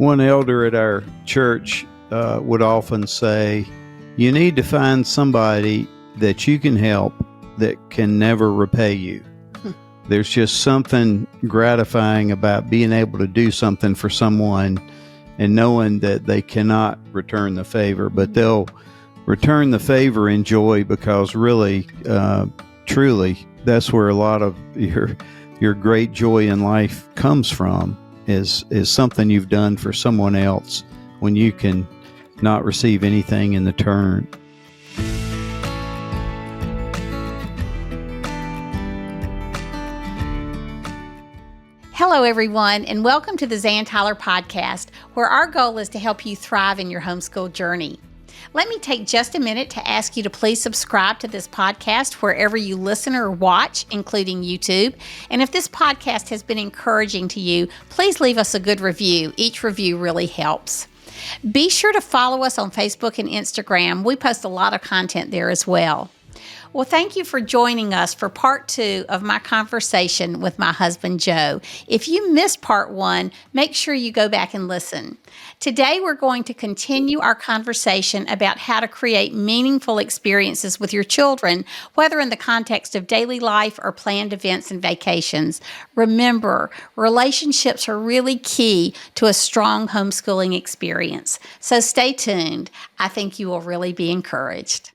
One elder at our church would often say, you need to find somebody that you can help that can never repay you. There's just something gratifying about being able to do something for someone and knowing that they cannot return the favor, but they'll return the favor in joy, because really, truly, that's where a lot of your great joy in life comes from, is something you've done for someone else when you can not receive anything in return. Hello, everyone, and welcome to the Zan Tyler podcast, where our goal is to help you thrive in your homeschool journey. Let me take just a minute to ask you to please subscribe to this podcast wherever you listen or watch, including YouTube. And if this podcast has been encouraging to you, please leave us a good review. Each review really helps. Be sure to follow us on Facebook and Instagram. We post a lot of content there as well. Well, thank you for joining us for part 2 of my conversation with my husband, Joe. If you missed part 1, make sure you go back and listen. Today, we're going to continue our conversation about how to create meaningful experiences with your children, whether in the context of daily life or planned events and vacations. Remember, relationships are really key to a strong homeschooling experience. So stay tuned. I think you will really be encouraged.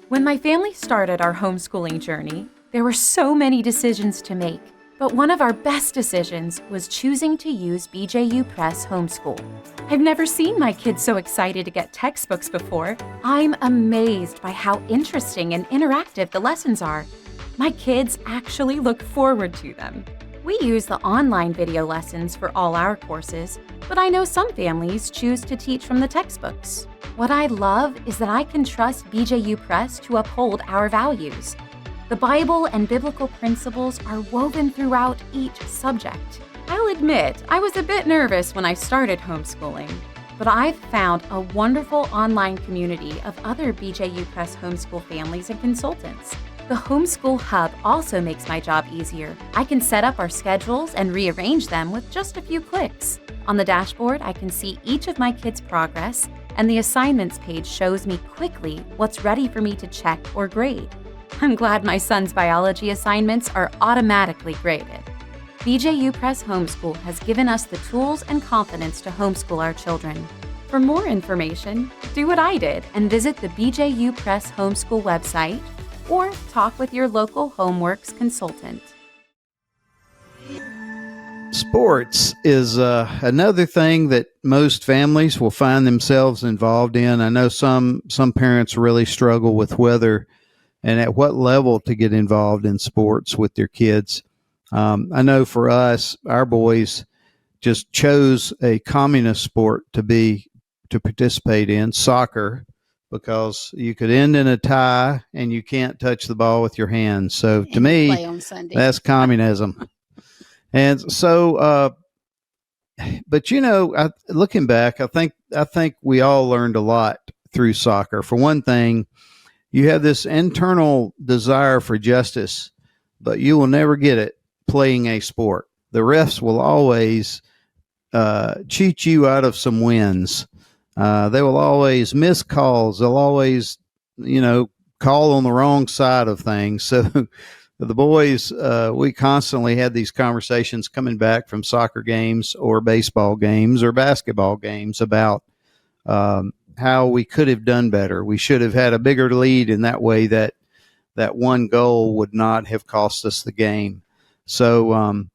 When my family started our homeschooling journey, there were so many decisions to make, but one of our best decisions was choosing to use BJU Press Homeschool. I've never seen my kids so excited to get textbooks before. I'm amazed by how interesting and interactive the lessons are. My kids actually look forward to them. We use the online video lessons for all our courses, but I know some families choose to teach from the textbooks. What I love is that I can trust BJU Press to uphold our values. The Bible and biblical principles are woven throughout each subject. I'll admit, I was a bit nervous when I started homeschooling, but I've found a wonderful online community of other BJU Press homeschool families and consultants. The Homeschool Hub also makes my job easier. I can set up our schedules and rearrange them with just a few clicks. On the dashboard, I can see each of my kids' progress, and the assignments page shows me quickly what's ready for me to check or grade. I'm glad my son's biology assignments are automatically graded. BJU Press Homeschool has given us the tools and confidence to homeschool our children. For more information, do what I did and visit the BJU Press Homeschool website or talk with your local HomeWorks consultant. Sports is another thing that most families will find themselves involved in. I know some parents really struggle with whether and at what level to get involved in sports with their kids. I know for us, our boys just chose a communist sport to participate in, soccer, because you could end in a tie and you can't touch the ball with your hands. So to me, that's communism. And so, but looking back, I think we all learned a lot through soccer. For one thing, you have this internal desire for justice, but you will never get it playing a sport. The refs will always cheat you out of some wins. They will always miss calls. They'll always, call on the wrong side of things. So the boys, we constantly had these conversations coming back from soccer games or baseball games or basketball games about how we could have done better. We should have had a bigger lead in that way that one goal would not have cost us the game. So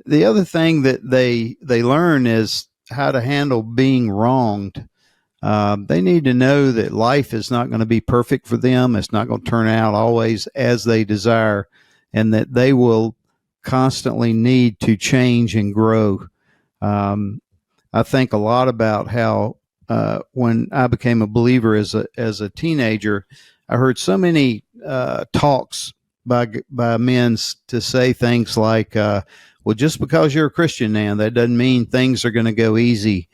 the other thing that they learn is how to handle being wronged. They need to know that life is not going to be perfect for them. It's not going to turn out always as they desire, and that they will constantly need to change and grow. I think a lot about how when I became a believer as a teenager, I heard so many talks by men to say things like, well, just because you're a Christian now, that doesn't mean things are going to go easy.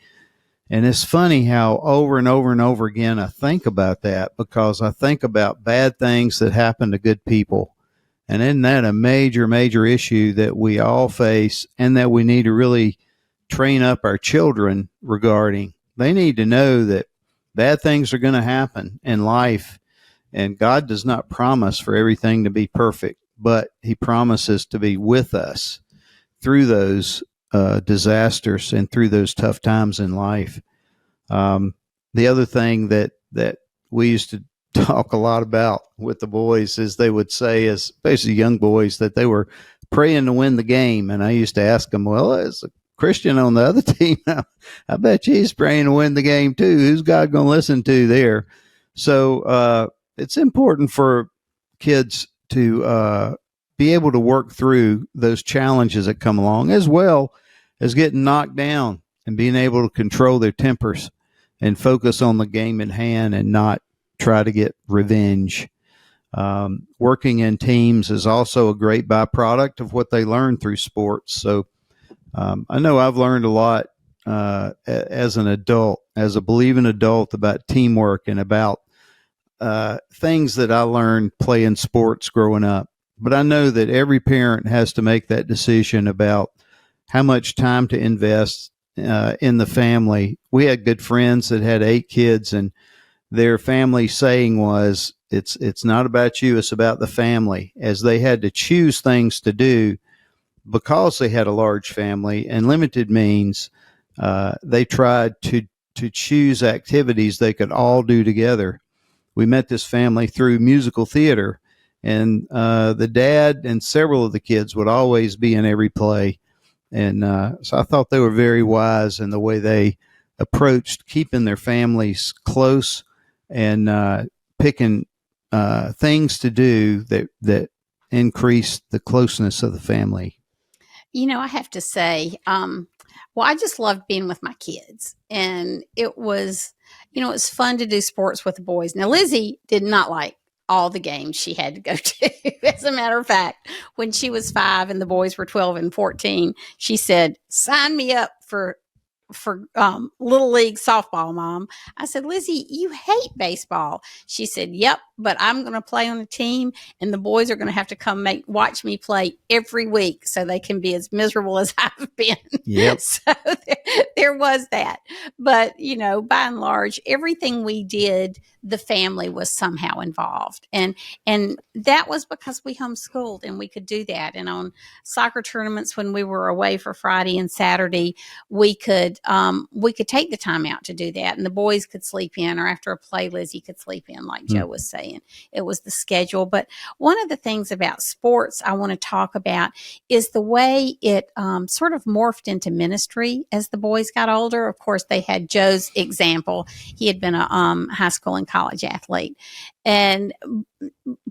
And it's funny how over and over and over again I think about that, because I think about bad things that happen to good people. And isn't that a major, major issue that we all face and that we need to really train up our children regarding. They need to know that bad things are going to happen in life, and God does not promise for everything to be perfect, but He promises to be with us through those disasters and through those tough times in life. The other thing that we used to talk a lot about with the boys is they would say, as basically young boys, that they were praying to win the game. And I used to ask them, well, as a Christian on the other team, I bet he's praying to win the game too. Who's God going to listen to there? So it's important for kids to be able to work through those challenges that come along, as well as getting knocked down and being able to control their tempers and focus on the game in hand and not try to get revenge. Working in teams is also a great byproduct of what they learn through sports. So I know I've learned a lot as an adult, as a believing adult, about teamwork and about things that I learned playing sports growing up. But I know that every parent has to make that decision about how much time to invest in the family. We had good friends that had 8 kids, and their family saying was, it's not about you, it's about the family, as they had to choose things to do because they had a large family and limited means. They tried to choose activities they could all do together. We met this family through musical theater, and the dad and several of the kids would always be in every play. And so I thought they were very wise in the way they approached keeping their families close and picking things to do that increased the closeness of the family. I have to say, I just loved being with my kids. And it was, it's fun to do sports with the boys. Now, Lizzie did not like all the games she had to go to. As a matter of fact, when she was 5 and the boys were 12 and 14, she said, sign me up for Little League softball, Mom. I said, Lizzie, you hate baseball. She said, yep, but I'm going to play on a team, and the boys are going to have to come watch me play every week so they can be as miserable as I've been. Yep. So there was that. But, by and large, everything we did, the family was somehow involved. And that was because we homeschooled and we could do that. And on soccer tournaments, when we were away for Friday and Saturday, we could take the time out to do that, and the boys could sleep in, or after a play, Lizzie could sleep in, like Joe was saying. It was the schedule. But one of the things about sports I want to talk about is the way it sort of morphed into ministry as the boys got older. Of course, they had Joe's example. He had been a high school and college athlete.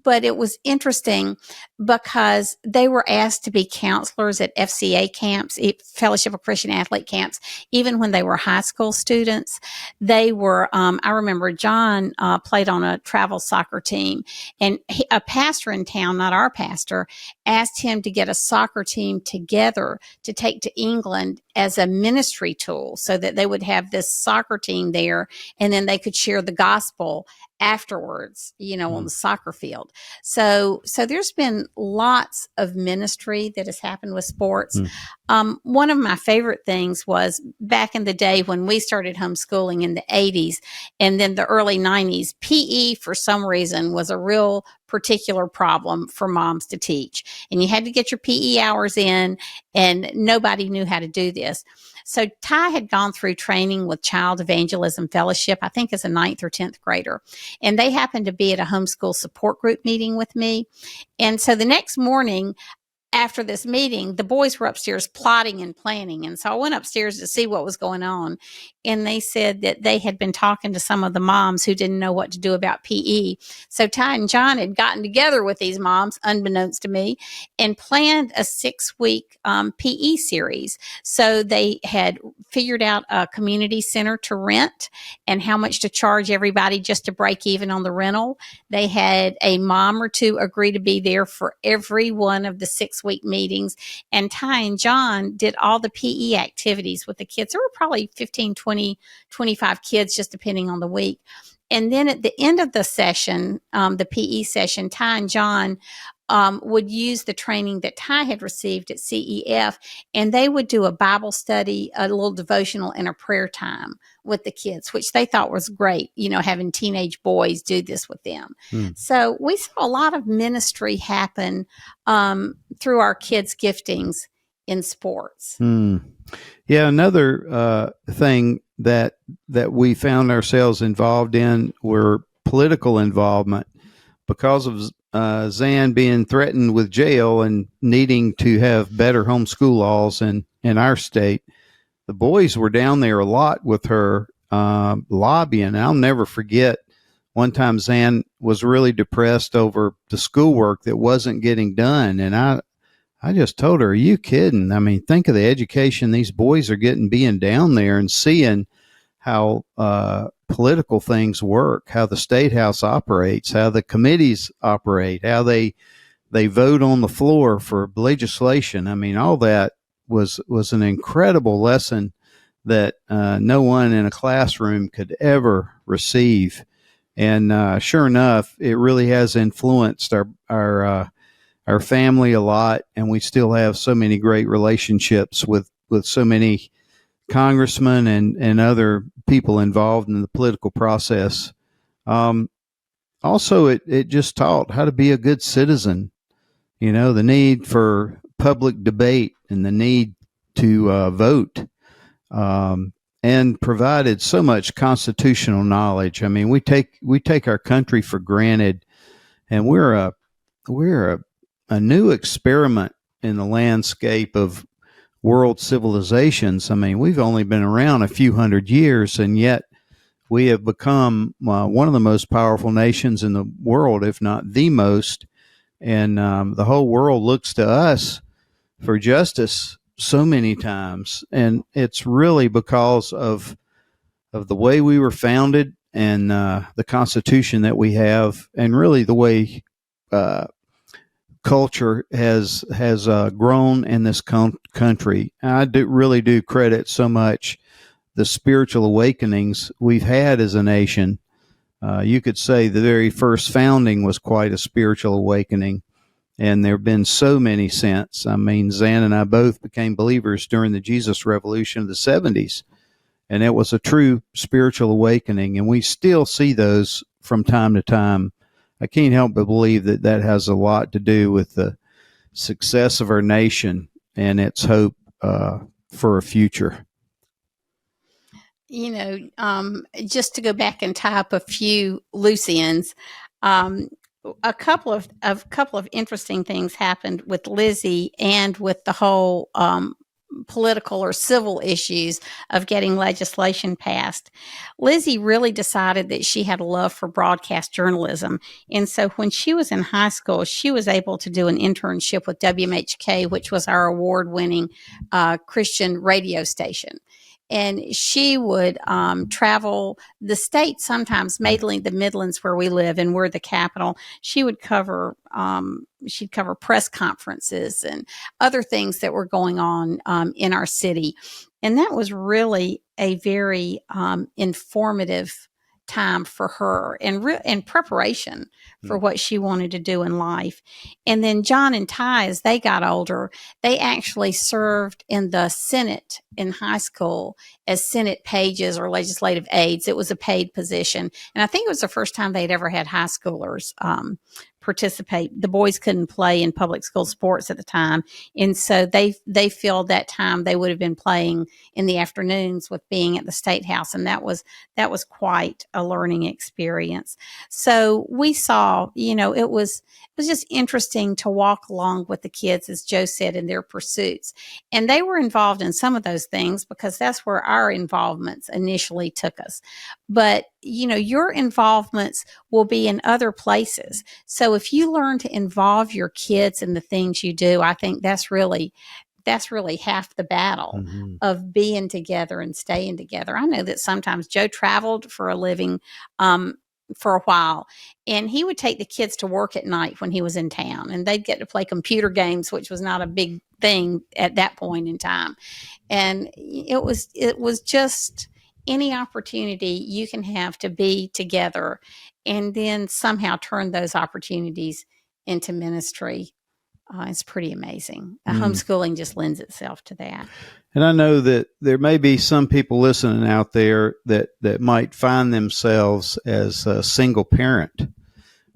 But it was interesting because they were asked to be counselors at FCA camps, Fellowship of Christian Athlete camps, even when they were high school students. They were, I remember John played on a travel soccer team, and a pastor in town, not our pastor, asked him to get a soccer team together to take to England as a ministry tool so that they would have this soccer team there, and then they could share the gospel afterwards, on the soccer field. So there's been lots of ministry that has happened with sports. One of my favorite things was back in the day when we started homeschooling in the 80s and then the early 90s, PE for some reason was a real particular problem for moms to teach. And you had to get your PE hours in, and nobody knew how to do this. So Ty had gone through training with Child Evangelism Fellowship, I think as a 9th or 10th grader. And they happened to be at a homeschool support group meeting with me. And so the next morning, after this meeting, the boys were upstairs plotting and planning. And so I went upstairs to see what was going on. And they said that they had been talking to some of the moms who didn't know what to do about PE. So Ty and John had gotten together with these moms, unbeknownst to me, and planned a 6-week PE series. So they had figured out a community center to rent and how much to charge everybody just to break even on the rental. They had a mom or two agree to be there for every one of the 6-week meetings. And Ty and John did all the PE activities with the kids. There were probably 15, 20, 25 kids, just depending on the week. And then at the end of the session, the PE session, Ty and John would use the training that Ty had received at CEF, and they would do a Bible study, a little devotional, and a prayer time with the kids, which they thought was great, having teenage boys do this with them. So we saw a lot of ministry happen through our kids' giftings in sports. Yeah, another thing that we found ourselves involved in were political involvement because of Zan being threatened with jail and needing to have better homeschool laws in our state. The boys were down there a lot with her lobbying. I'll never forget one time Zan was really depressed over the schoolwork that wasn't getting done. And I just told her, are you kidding? I mean, think of the education these boys are getting being down there and seeing how political things work, how the state house operates, how the committees operate, how they vote on the floor for legislation. I mean, all that was an incredible lesson that no one in a classroom could ever receive. And sure enough, it really has influenced our family a lot, and we still have so many great relationships with so many congressmen and other people involved in the political process. Also, it just taught how to be a good citizen, the need for public debate and the need to vote, and provided so much constitutional knowledge. I mean, we take our country for granted, and we're a new experiment in the landscape of world civilizations. I mean, we've only been around a few hundred years, and yet we have become one of the most powerful nations in the world, if not the most. And the whole world looks to us for justice so many times. And it's really because of the way we were founded and the Constitution that we have, and really the way culture has grown in this country. I really do credit so much the spiritual awakenings we've had as a nation. You could say the very first founding was quite a spiritual awakening, and there have been so many since. I mean, Zan and I both became believers during the Jesus Revolution of the 70s, and it was a true spiritual awakening, and we still see those from time to time. I can't help but believe that has a lot to do with the success of our nation and its hope for a future. Just to go back and tie up a few loose ends, a couple of interesting things happened with Lizzie and with the whole political or civil issues of getting legislation passed. Lizzie really decided that she had a love for broadcast journalism. And so when she was in high school, she was able to do an internship with WMHK, which was our award-winning Christian radio station. And she would travel the state sometimes, mainly the Midlands where we live and we're the capital. She would cover she'd cover press conferences and other things that were going on in our city. And that was really a very informative time for her and preparation for what she wanted to do in life. And then John and Ty, as they got older, they actually served in the Senate in high school as Senate pages or legislative aides. It was a paid position. And I think it was the first time they'd ever had high schoolers participate. The boys couldn't play in public school sports at the time. And so they filled that time they would have been playing in the afternoons with being at the State House. And that was quite a learning experience. So we saw, it was just interesting to walk along with the kids, as Joe said, in their pursuits. And they were involved in some of those things because that's where our involvements initially took us. But, your involvements will be in other places. So if you learn to involve your kids in the things you do, I think that's really half the battle of being together and staying together. I know that sometimes Joe traveled for a living for a while, and he would take the kids to work at night when he was in town, and they'd get to play computer games, which was not a big thing at that point in time. And it was just any opportunity you can have to be together and then somehow turn those opportunities into ministry. It's pretty amazing. Homeschooling just lends itself to that. And I know that there may be some people listening out there that might find themselves as a single parent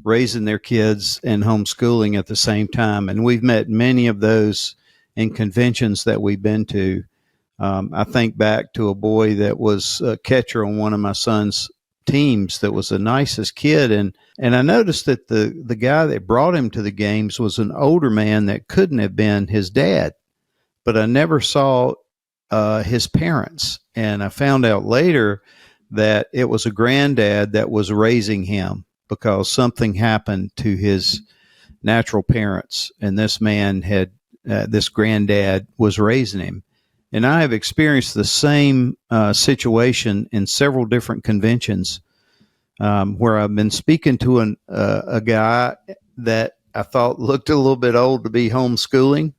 raising their kids and homeschooling at the same time. And we've met many of those in conventions that we've been to. I think back to a boy that was a catcher on one of my son's teams that was the nicest kid. And I noticed that the guy that brought him to the games was an older man that couldn't have been his dad. But I never saw his parents. And I found out later that it was a granddad that was raising him because something happened to his natural parents. And this man had, this granddad was raising him. And I have experienced the same situation in several different conventions where I've been speaking to a guy that I thought looked a little bit old to be homeschooling,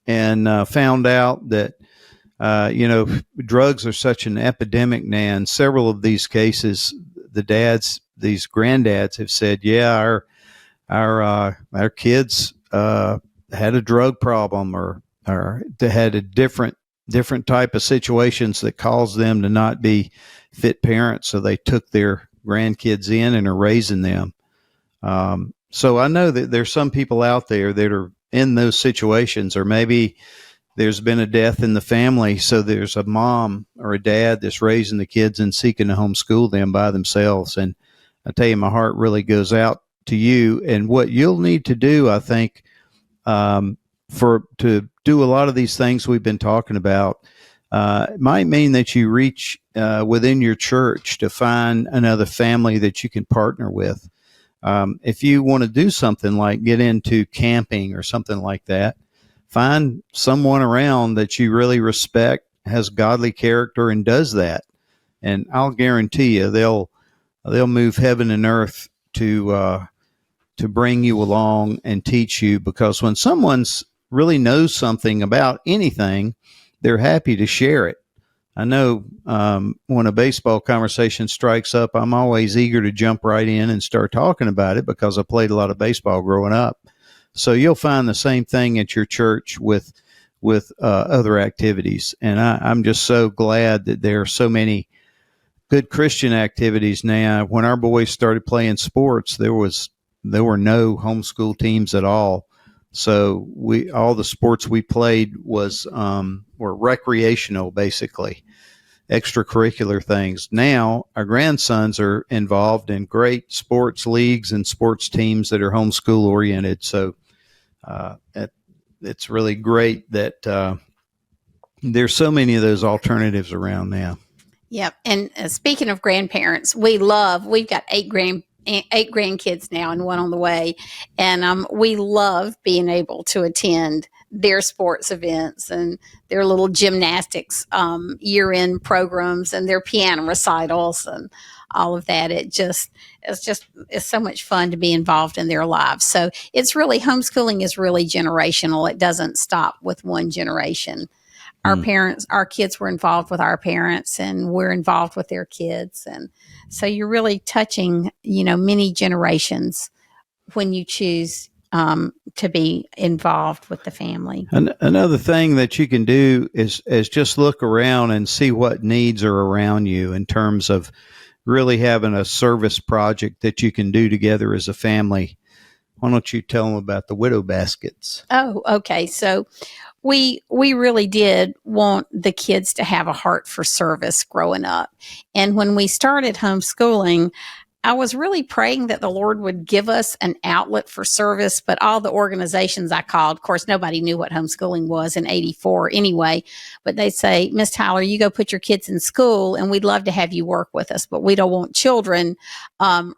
and found out that drugs are such an epidemic now. In several of these cases, these granddads have said, yeah, our kids had a drug problem or they had a different type of situations that caused them to not be fit parents. So they took their grandkids in and are raising them. So I know that there's some people out there that are in those situations, or maybe there's been a death in the family. So there's a mom or a dad that's raising the kids and seeking to homeschool them by themselves. And I tell you, my heart really goes out to you. And what you'll need to do, I think, to do a lot of these things we've been talking about, it might mean that you reach within your church to find another family that you can partner with. If you want to do something like get into camping or something like that, find someone around that you really respect, has godly character, and does that. And I'll guarantee you they'll move heaven and earth to bring you along and teach you, because when someone's really knows something about anything, they're happy to share it. I know when a baseball conversation strikes up, I'm always eager to jump right in and start talking about it because I played a lot of baseball growing up. So you'll find the same thing at your church with other activities. And I'm just so glad that there are so many good Christian activities now. When our boys started playing sports, there were no homeschool teams at all. So all the sports we played were recreational, basically, extracurricular things. Now our grandsons are involved in great sports leagues and sports teams that are homeschool oriented. So it's really great that there's so many of those alternatives around now. Yep. And speaking of grandparents, we've got eight grandkids now and one on the way. And we love being able to attend their sports events and their little gymnastics year-end programs and their piano recitals and all of that. It's so much fun to be involved in their lives. So homeschooling is really generational. It doesn't stop with one generation. Our kids were involved with our parents, and we're involved with their kids. And so you're really touching, many generations when you choose to be involved with the family. Another thing that you can do is just look around and see what needs are around you in terms of really having a service project that you can do together as a family. Why don't you tell them about the widow baskets? Oh, okay. So we really did want the kids to have a heart for service growing up. And when we started homeschooling, I was really praying that the Lord would give us an outlet for service, but all the organizations I called, of course, nobody knew what homeschooling was in 84 anyway, but they say, Miss Tyler, you go put your kids in school and we'd love to have you work with us, but we don't want children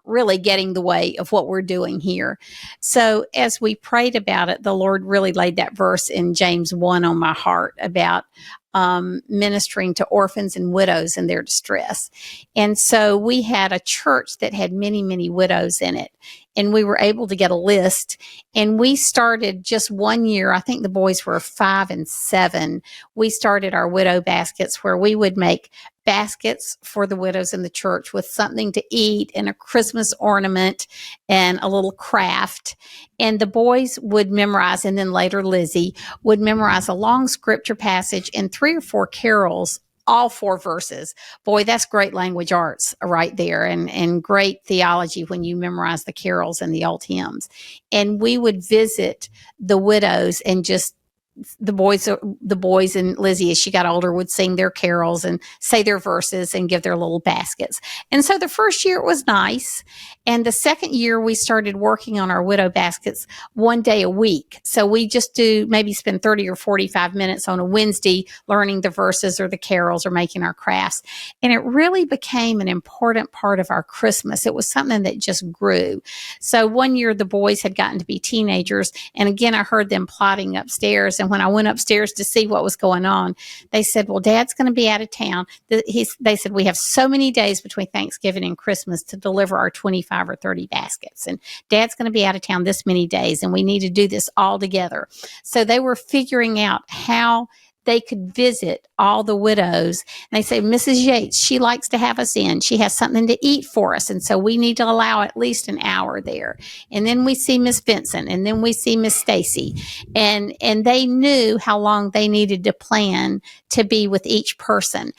really getting the way of what we're doing here. So as we prayed about it, the Lord really laid that verse in James 1 on my heart about ministering to orphans and widows in their distress. And so we had a church that had many, many widows in it. And we were able to get a list. And we started just 1 year. I think the boys were 5 and 7. We started our widow baskets where we would make baskets for the widows in the church with something to eat and a Christmas ornament and a little craft. And the boys would memorize, and then later Lizzie would memorize a long scripture passage and 3 or 4 carols, all 4 verses. Boy, that's great language arts right there, and great theology when you memorize the carols and the old hymns. And we would visit the widows, and just the boys and Lizzie, as she got older, would sing their carols and say their verses and give their little baskets. And so the first year it was nice. And the second year we started working on our widow baskets one day a week. So we just maybe spend 30 or 45 minutes on a Wednesday learning the verses or the carols or making our crafts. And it really became an important part of our Christmas. It was something that just grew. So one year the boys had gotten to be teenagers. And again, I heard them plotting upstairs. And when I went upstairs to see what was going on, they said, well, Dad's going to be out of town. They said, we have so many days between Thanksgiving and Christmas to deliver our 25 or 30 baskets. And Dad's going to be out of town this many days, and we need to do this all together. So they were figuring out how they could visit all the widows. And they say, Mrs. Yates, she likes to have us in. She has something to eat for us. And so we need to allow at least an hour there. And then we see Miss Vincent, and then we see Miss Stacy. And they knew how long they needed to plan to be with each person.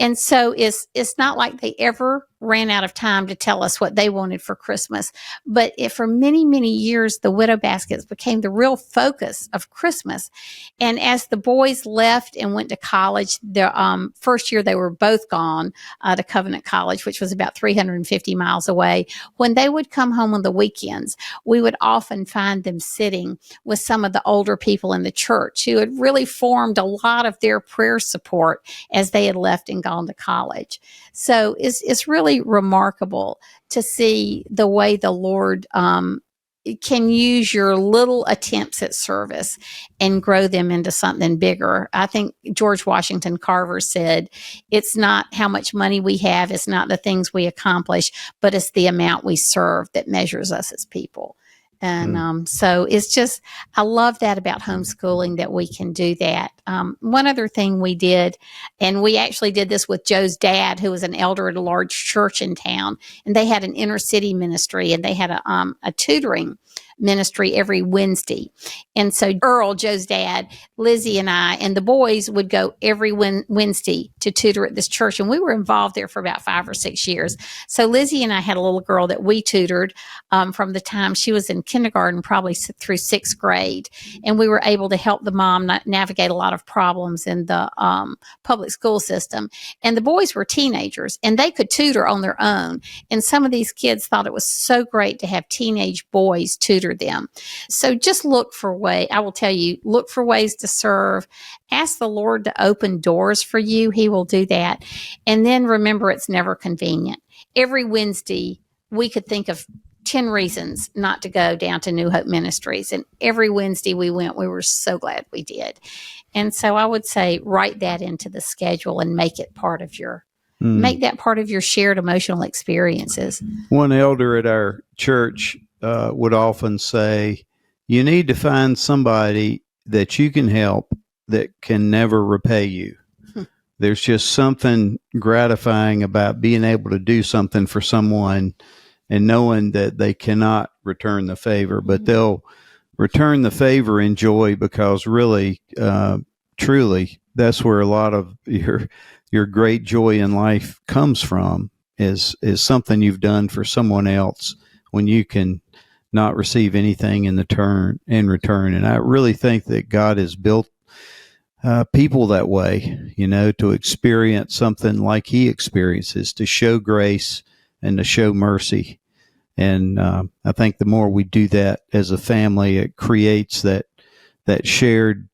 And so it's not like they ever ran out of time to tell us what they wanted for Christmas. But for many, many years, the widow baskets became the real focus of Christmas. And as the boys left and went to college, the first year they were both gone to Covenant College, which was about 350 miles away. When they would come home on the weekends, we would often find them sitting with some of the older people in the church who had really formed a lot of their prayer support as they had left and gone to college. So it's really remarkable to see the way the Lord can use your little attempts at service and grow them into something bigger. I think George Washington Carver said, it's not how much money we have, it's not the things we accomplish, but it's the amount we serve that measures us as people. And so it's just, I love that about homeschooling, that we can do that. One other thing we did, and we actually did this with Joe's dad, who was an elder at a large church in town, and they had an inner city ministry, and they had a tutoring ministry every Wednesday. And so Earl, Joe's dad, Lizzie and I, and the boys would go every Wednesday to tutor at this church. And we were involved there for about 5 or 6 years. So Lizzie and I had a little girl that we tutored from the time she was in kindergarten, probably through 6th grade. And we were able to help the mom navigate a lot of problems in the public school system. And the boys were teenagers, and they could tutor on their own. And some of these kids thought it was so great to have teenage boys tutor them. So just look for ways to serve. Ask the Lord to open doors for you. He will do that. And then remember, it's never convenient. Every Wednesday, we could think of 10 reasons not to go down to New Hope Ministries. And every Wednesday we went, we were so glad we did. And so I would say, write that into the schedule and make that part of your shared emotional experiences. One elder at our church would often say, you need to find somebody that you can help that can never repay you. There's just something gratifying about being able to do something for someone and knowing that they cannot return the favor, but they'll return the favor in joy, because really, truly, that's where a lot of your great joy in life comes from, is something you've done for someone else when you can not receive anything in return. And I really think that God has built people that way, to experience something like He experiences, to show grace and to show mercy. And I think the more we do that as a family, it creates that shared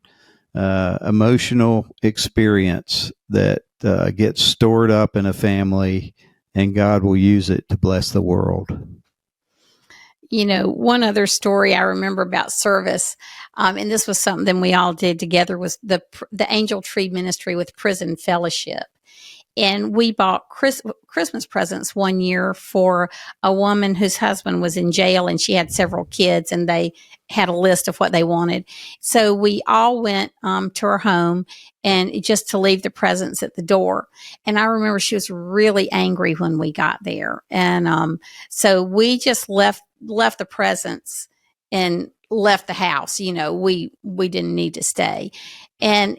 emotional experience that gets stored up in a family, and God will use it to bless the world. One other story I remember about service, and this was something we all did together, was the Angel Tree Ministry with Prison Fellowship. And we bought Christmas presents one year for a woman whose husband was in jail, and she had several kids, and they had a list of what they wanted. So we all went to her home and just to leave the presents at the door. And I remember she was really angry when we got there. And so we just left the presents and left the house. We didn't need to stay. And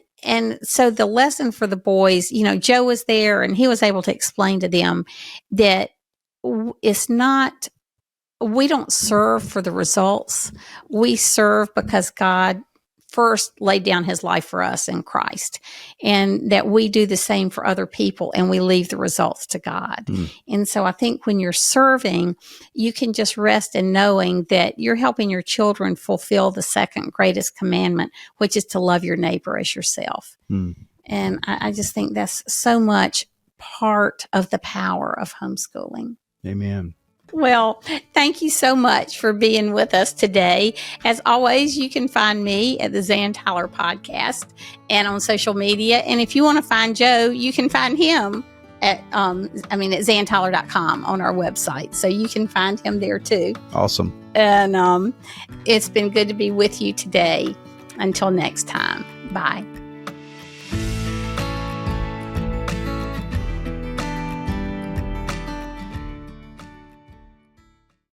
so the lesson for the boys, Joe was there and he was able to explain to them that it's not, we don't serve for the results. We serve because God first laid down his life for us in Christ, and that we do the same for other people, and we leave the results to God. And so I think when you're serving, you can just rest in knowing that you're helping your children fulfill the second greatest commandment, which is to love your neighbor as yourself. And I just think that's so much part of the power of homeschooling. Amen. Well, thank you so much for being with us today. As always, you can find me at the Zan Tyler podcast and on social media. And if you want to find Joe, you can find him at zantyler.com on our website. So you can find him there too. Awesome. And it's been good to be with you today. Until next time. Bye.